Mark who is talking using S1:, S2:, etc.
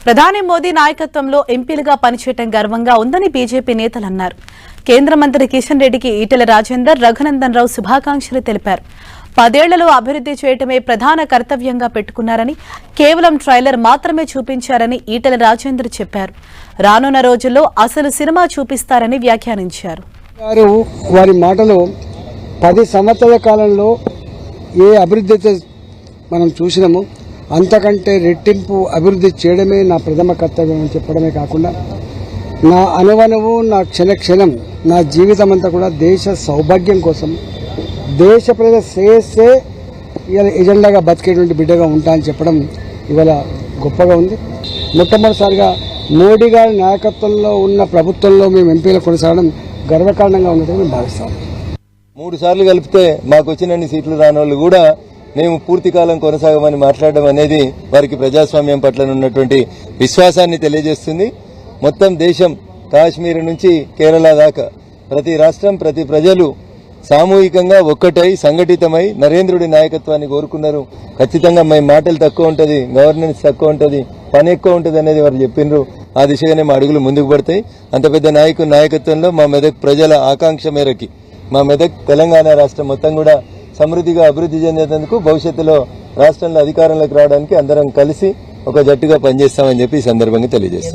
S1: ప్రధాని మోదీ నాయకత్వంలో ఎంపీలుగా పనిచేయడం గర్వంగా ఉందని బీజేపీ నేతలు అన్నారు. కేంద్ర మంత్రి కిషన్ రెడ్డికి ఈటెల రాజేందర్, రఘునందన్ రావు శుభాకాంక్షలు తెలిపారు. 10 ఏళ్లలో అభివృద్ధి చేయటమే ప్రధాన కర్తవ్యంగా పెట్టుకున్నారని, కేవలం ట్రైలర్ మాత్రమే చూపించారని ఈటెల రాజేందర్ చెప్పారు. రానున్న రోజుల్లో అసలు సినిమా చూపిస్తారని వ్యాఖ్యానించారు.
S2: వారి మాటలో 10 సంవత్సరాల కాలంలో ఏ అభివృద్ధి మనం చూసినామో అంతకంటే రెట్టింపు అభివృద్ధి చేయడమే నా ప్రథమ కర్తవ్యం అని చెప్పడమే కాకుండా, నా అనువనువు, నా క్షణం, నా జీవితం అంతా కూడా దేశ సౌభాగ్యం కోసం, దేశ ప్రజల శ్రేయస్సే ఇవాళ ఎజెండాగా బతికేటువంటి బిడ్డగా ఉంటా అని చెప్పడం ఇవాళ గొప్పగా ఉంది. మొట్టమొదటిసారిగా మోడీ గారి నాయకత్వంలో ఉన్న ప్రభుత్వంలో మేము ఎంపీలు కొనసాగడం గర్వకారణంగా ఉన్నదని మేము భావిస్తాం.
S3: 3 సార్లు కలిపితే మాకు వచ్చినన్ని సీట్లు రాని వాళ్ళు కూడా మేము పూర్తి కాలం కొనసాగమని మాట్లాడడం అనేది వారికి ప్రజాస్వామ్యం పట్ల ఉన్నటువంటి విశ్వాసాన్ని తెలియజేస్తుంది. మొత్తం దేశం, కాశ్మీర్ నుంచి కేరళ దాకా ప్రతి రాష్ట్రం, ప్రతి ప్రజలు సామూహికంగా ఒక్కటై సంఘటితమై నరేంద్రుడి నాయకత్వాన్ని కోరుకున్నారు. ఖచ్చితంగా మేము మాటలు తక్కువ ఉంటుంది, గవర్నెన్స్ తక్కువ ఉంటుంది, పని ఎక్కువ ఉంటుంది అనేది వారు చెప్పిండ్రు. ఆ దిశగానే మా అడుగులు ముందుకు పడతాయి. అంత పెద్ద నాయకత్వంలో మా మెదక్ ప్రజల ఆకాంక్ష మేరకి మా మెదక్ తెలంగాణ రాష్ట్రం మొత్తం కూడా సమృద్ధిగా అభివృద్ధి చెందేందుకు భవిష్యత్తులో రాష్ట్రంలో అధికారంలోకి రావడానికి అందరం కలిసి ఒక జట్టుగా పనిచేస్తామని చెప్పి ఈ సందర్భంగా తెలియజేస్తాం.